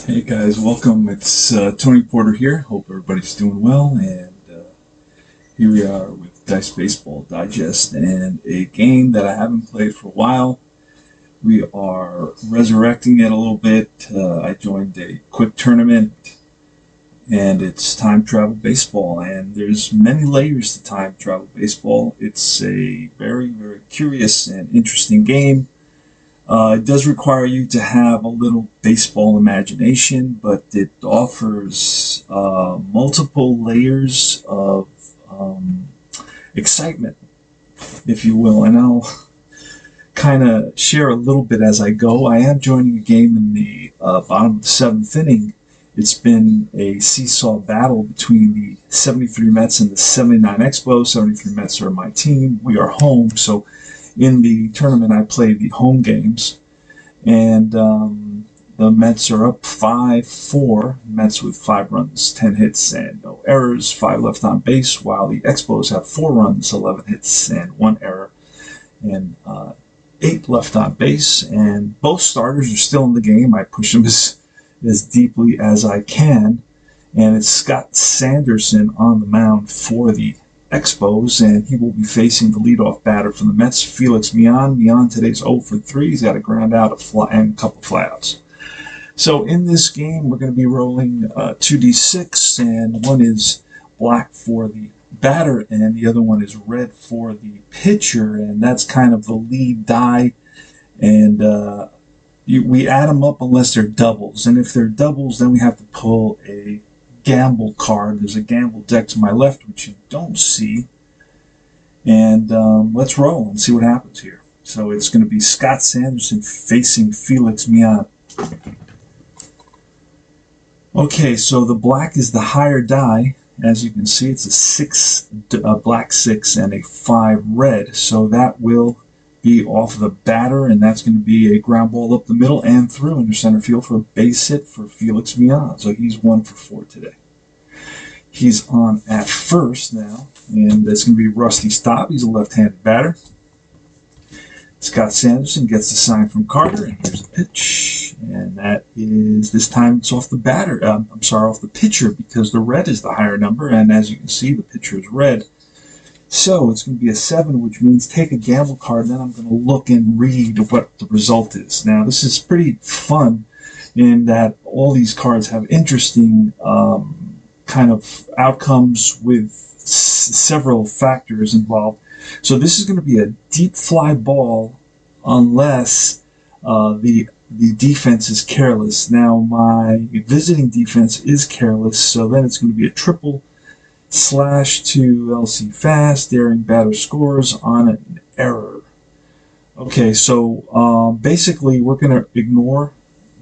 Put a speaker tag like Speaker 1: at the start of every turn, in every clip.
Speaker 1: Hey guys, welcome. It's Tony Porter here. Hope everybody's doing well. And here we are with Dice Baseball Digest and a game that I haven't played for a while. We are resurrecting it a little bit. I joined a quick tournament and it's time travel baseball. And there's many layers to time travel baseball. It's a very, very curious and interesting game. It does require you to have a little baseball imagination, but it offers multiple layers of excitement, if you will. And I'll kind of share a little bit as I go. I am joining a game in the bottom of the seventh inning. It's been a seesaw battle between the 73 Mets and the 79 Expos. 73 Mets are my team. We are home, so in the tournament, I played the home games, and the Mets are up 5-4. Mets with 5 runs, 10 hits, and no errors, 5 left on base, while the Expos have 4 runs, 11 hits, and 1 error, and 8 left on base. And both starters are still in the game. I push them as deeply as I can, and it's Scott Sanderson on the mound for the Expos, and he will be facing the leadoff batter from the Mets, Felix Millan. Millan today's 0 for 3. He's got a ground out, and a couple flyouts. So in this game, we're going to be rolling 2d6, and one is black for the batter, and the other one is red for the pitcher, and that's kind of the lead die. And we add them up unless they're doubles, and if they're doubles, then we have to pull a gamble card. There's a gamble deck to my left, which you don't see. And let's roll and see what happens here. So it's going to be Scott Sanderson facing Felix Millan. Okay, so the black is the higher die. As you can see, it's a 6, black 6, and a 5 red. So that will be off the batter, and that's going to be a ground ball up the middle and through into center field for a base hit for Felix Millan. So he's 1 for 4 today. He's on at first now, and that's going to be Rusty Staub. He's a left-handed batter. Scott Sanderson gets the sign from Carter, and here's the pitch. And that is, this time it's off the batter. Off the pitcher, because the red is the higher number, and as you can see, the pitcher is red. So it's going to be a 7, which means take a gamble card, and then I'm going to look and read what the result is. Now, this is pretty fun in that all these cards have interesting kind of outcomes with several factors involved. So this is going to be a deep fly ball unless the defense is careless. Now, my visiting defense is careless, so then it's going to be a triple slash to LC Fast, daring batter scores on an error. Okay, so basically we're going to ignore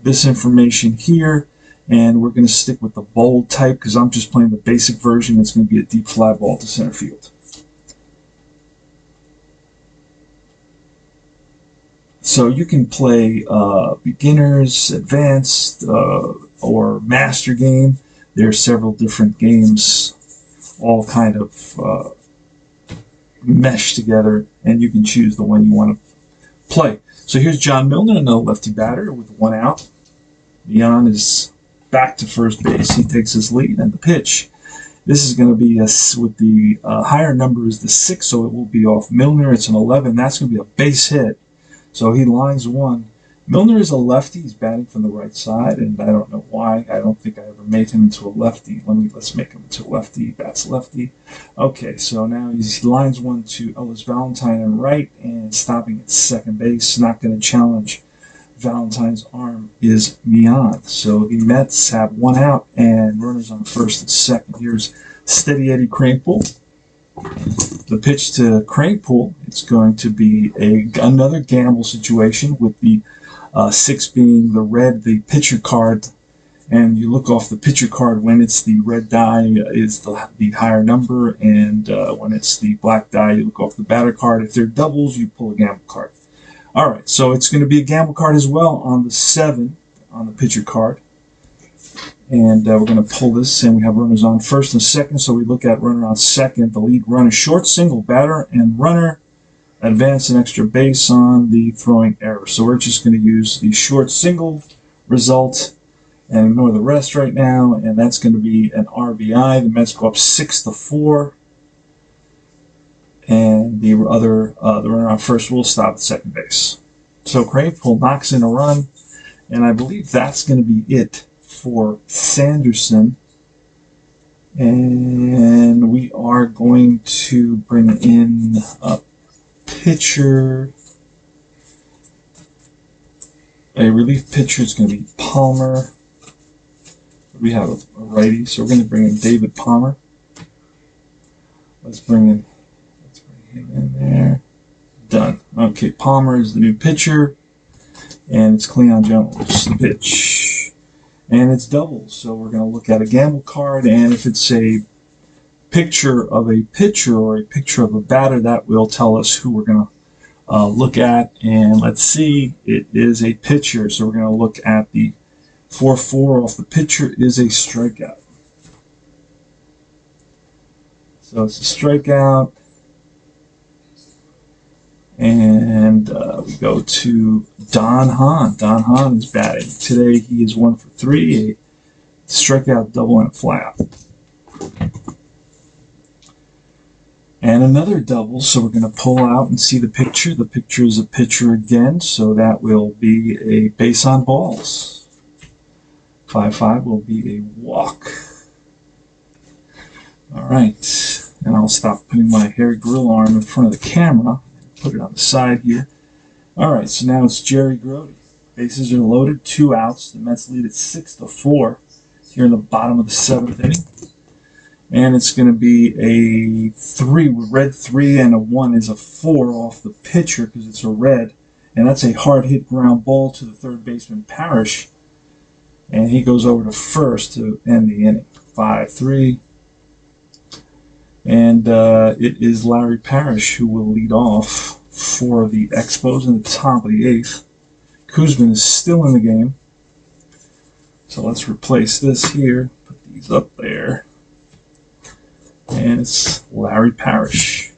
Speaker 1: this information here, and we're going to stick with the bold type because I'm just playing the basic version. It's going to be a deep fly ball to center field. So you can play beginners, advanced, or master game. There are several different games all kind of mesh together, and you can choose the one you want to play. So here's John Milner, another lefty batter with 1 out. Millan is back to first base. He takes his lead, and the pitch. This is going to be with the higher number is the 6, so it will be off Milner. It's an 11. That's going to be a base hit. So he lines 1. Milner is a lefty. He's batting from the right side, and I don't know why. I don't think I ever made him into a lefty. Let's make him into a lefty. That's lefty. Okay, so now he lines 1 to Ellis Valentine on right, and stopping at second base. Not going to challenge Valentine's arm is Millan. So the Mets have 1 out and runners on first and second. Here's Steady Eddie Kranepool. The pitch to Kranepool, it's going to be another gamble situation with the 6 being the red, the pitcher card, and you look off the pitcher card when it's the red die is the higher number, and when it's the black die, you look off the batter card. If they're doubles, you pull a gamble card. All right, so it's going to be a gamble card as well on the 7 on the pitcher card. And we're going to pull this, and we have runners on first and second, so we look at runner on second, the lead runner, short single, batter, and runner advance an extra base on the throwing error. So we're just going to use the short single result, and ignore the rest right now, and that's going to be an RBI. The Mets go up 6-4, and the runner on first will stop at second base. So Kranepool knocks in a run, and I believe that's going to be it for Sanderson. And we are going to bring in a pitcher. A relief pitcher is going to be Palmer. We have a righty, so we're going to bring in David Palmer. Let's bring him in there. Done. Okay, Palmer is the new pitcher, and it's Cleon Jones, the pitch. And it's doubles, so we're going to look at a gamble card, and if it's a picture of a pitcher or a picture of a batter, that will tell us who we're going to look at. And let's see, it is a pitcher, so we're going to look at the 4-4 off the pitcher is a strikeout. So it's a strikeout. And we go to Don Hahn. Don Hahn is batting. Today he is 1 for 3, a strikeout, double, and a flyout. And another double, so we're going to pull out and see the picture. The picture is a pitcher again, so that will be a base on balls. 5-5 will be a walk. All right, and I'll stop putting my hairy gorilla arm in front of the camera. Put it on the side here. All right, so now it's Jerry Grote. Bases are loaded, 2 outs. The Mets lead at 6-4 here in the bottom of the 7th inning. And it's going to be a 3, red 3, and a 1 is a 4 off the pitcher because it's a red. And that's a hard hit ground ball to the third baseman, Parrish. And he goes over to first to end the inning. 5-3. And it is Larry Parrish who will lead off for the Expos in the top of the 8th. Koosman is still in the game. So let's replace this here. Put these up there. And it's Larry Parrish.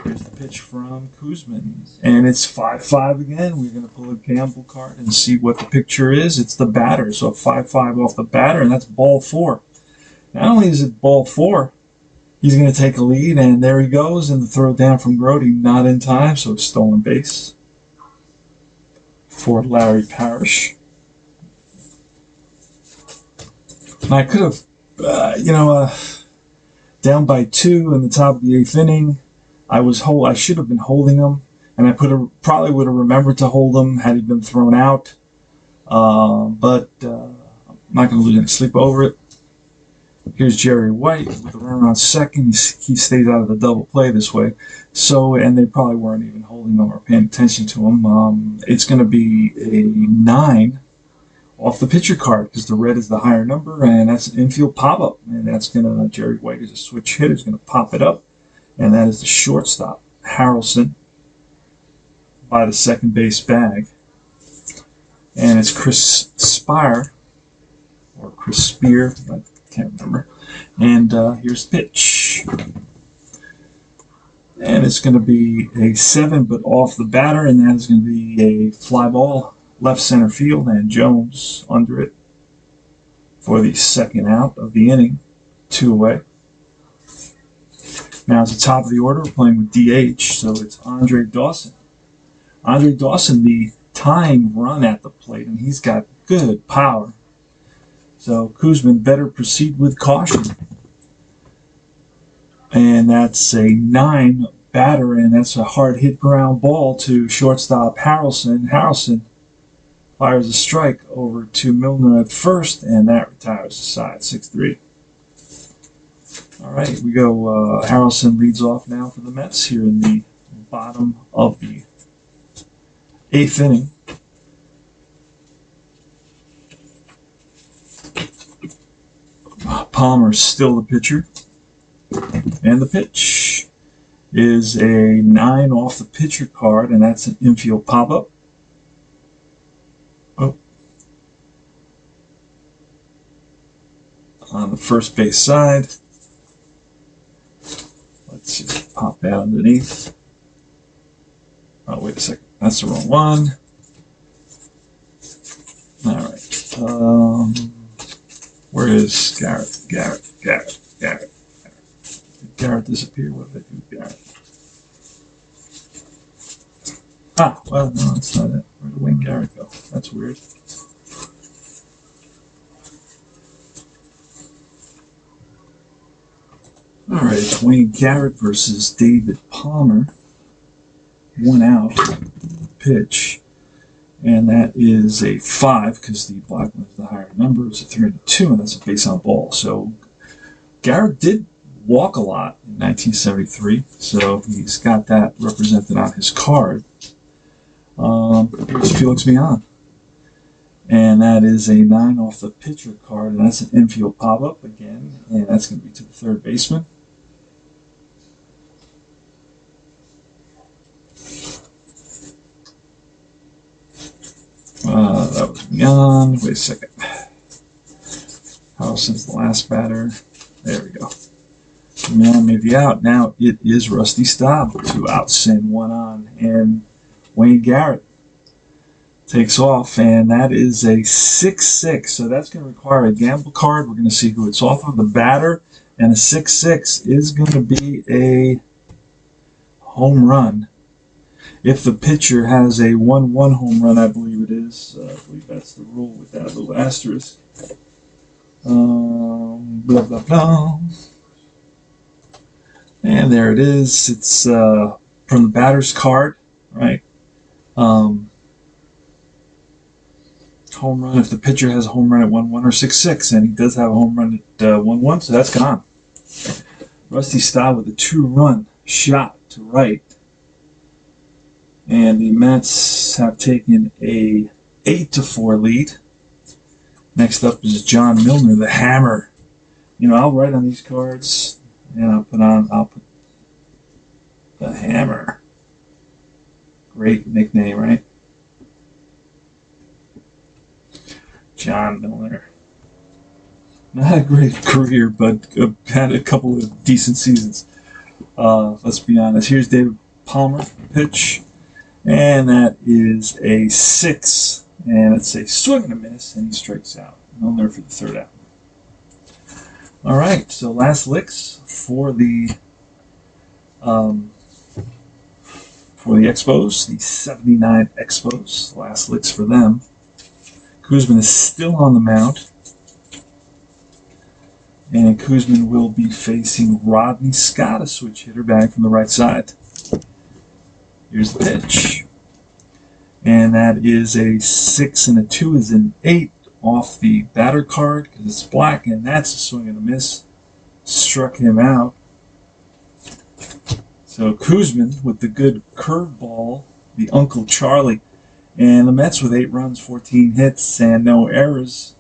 Speaker 1: Here's the pitch from Koosman. And it's 5-5 again. We're going to pull a gamble card and see what the picture is. It's the batter. So 5-5 off the batter, and that's ball 4. Not only is it ball 4, he's going to take a lead, and there he goes, and the throw down from Grote, not in time, so it's stolen base for Larry Parrish. And I could have, down by 2 in the top of the 8th inning. I should have been holding him, and I probably would have remembered to hold him had he been thrown out. But I'm not going to lose any sleep over it. Here's Jerry White with the runner on second. He stays out of the double play this way. So, and they probably weren't even holding him or paying attention to him. It's going to be a 9 off the pitcher card because the red is the higher number, and that's an infield pop-up. And that's going to, Jerry White is a switch hitter, is going to pop it up. And that is the shortstop, Harrelson, by the second base bag. And it's Chris Spear, or Chris Spear, I can't remember. And here's the pitch. And it's going to be a 7, but off the batter, and that is going to be a fly ball, left center field, and Jones under it for the second out of the inning, 2 away. Now at the top of the order, we're playing with DH, so it's Andre Dawson. Andre Dawson, the tying run at the plate, and he's got good power. So Koosman better proceed with caution. And that's a 9 batter, and that's a hard hit ground ball to shortstop Harrelson. Harrelson fires a strike over to Milner at first, and that retires the side, 6-3. All right, we go. Harrelson leads off now for the Mets here in the bottom of the 8th inning. Palmer's still the pitcher. And the pitch is a 9 off the pitcher card, and that's an infield pop-up. Oh. On the first base side. Let's just pop that underneath. Oh, wait a second. That's the wrong one. All right. Where is Garrett? Garrett. Did Garrett disappear? What did I do with Garrett? Ah, well, no, that's not it. Where did Wayne Garrett go? That's weird. All right, it's Wayne Garrett versus David Palmer. 1 out pitch. And that is a 5 because the black one is the higher number. It's a 3 and a 2, and that's a base on ball. So Garrett did walk a lot in 1973, so he's got that represented on his card. Here's Felix Millan. And that is a 9 off the pitcher card, and that's an infield pop-up again, and that's going to be to the third baseman. That was Millan. Wait a second. Since the last batter. There we go. Millan made the out. Now it is Rusty Staub. 2 outs and 1 on. And Wayne Garrett takes off, and that is a 6-6. So that's going to require a gamble card. We're going to see who it's off of. The batter, and a 6-6 is going to be a home run. If the pitcher has a 1-1 home run, I believe it is. I believe that's the rule with that little asterisk. Blah, blah, blah. And there it is. It's from the batter's card, right? Home run if the pitcher has a home run at 1-1 or 6-6, and he does have a home run at 1-1, so that's gone. Rusty Staub with a 2-run shot to right. And the Mets have taken a 8-4 lead. Next up is John Milner, the Hammer. You know, I'll write on these cards, and I'll put the Hammer. Great nickname, right? John Milner. Not a great career, but had a couple of decent seasons. Let's be honest. Here's David Palmer, pitch. And that is a 6. And it's a swing and a miss, and he strikes out. Milner for the third out. All right, so last licks for the Expos, the 79 Expos. Last licks for them. Koosman is still on the mound. And Koosman will be facing Rodney Scott, a switch hitter, batting from the right side. Here's the pitch. And that is a 6 and a 2 is an 8 off the batter card because it's black, and that's a swing and a miss. Struck him out. So Koosman with the good curveball, the Uncle Charlie. And the Mets with 8 runs, 14 hits, and no errors,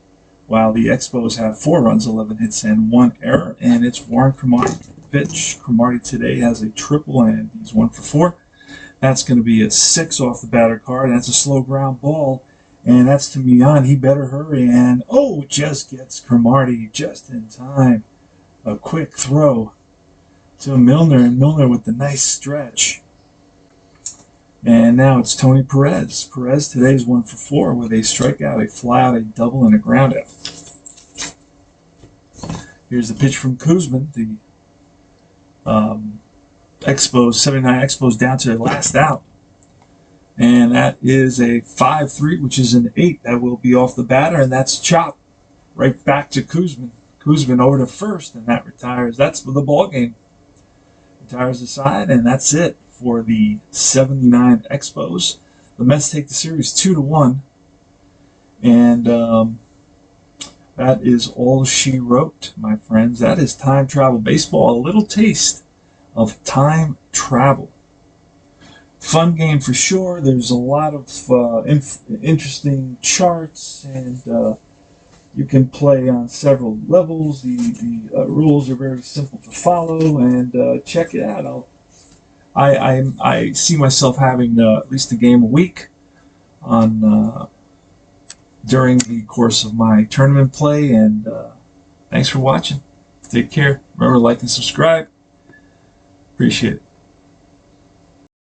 Speaker 1: while the Expos have 4 runs, 11 hits, and 1 error. And it's Warren Cromartie pitch. Cromartie today has a triple, and he's 1 for 4. That's going to be a 6 off the batter card. That's a slow ground ball, and that's to Millan. He better hurry, and just gets Cromartie just in time. A quick throw to Milner, and Milner with the nice stretch. And now it's Tony Perez. Perez today is 1 for 4 with a strikeout, a flyout, a double, and a groundout. Here's the pitch from Koosman. The Expos, 79 Expos down to their last out. And that is a 5-3, which is an 8. That will be off the batter, and that's chopped right back to Koosman. Koosman over to first, and that retires. That's the ball game. Retires the side, and that's it for the 79 Expos. The Mets take the series 2-1, and that is all she wrote, my friends. That is Time Travel Baseball, a little taste of time travel. Fun game for sure. There's a lot of interesting charts, and you can play on several levels. The rules are very simple to follow, and check it out. I see myself having at least a game a week on during the course of my tournament play, and thanks for watching. Take care. Remember, like and subscribe. Appreciate it.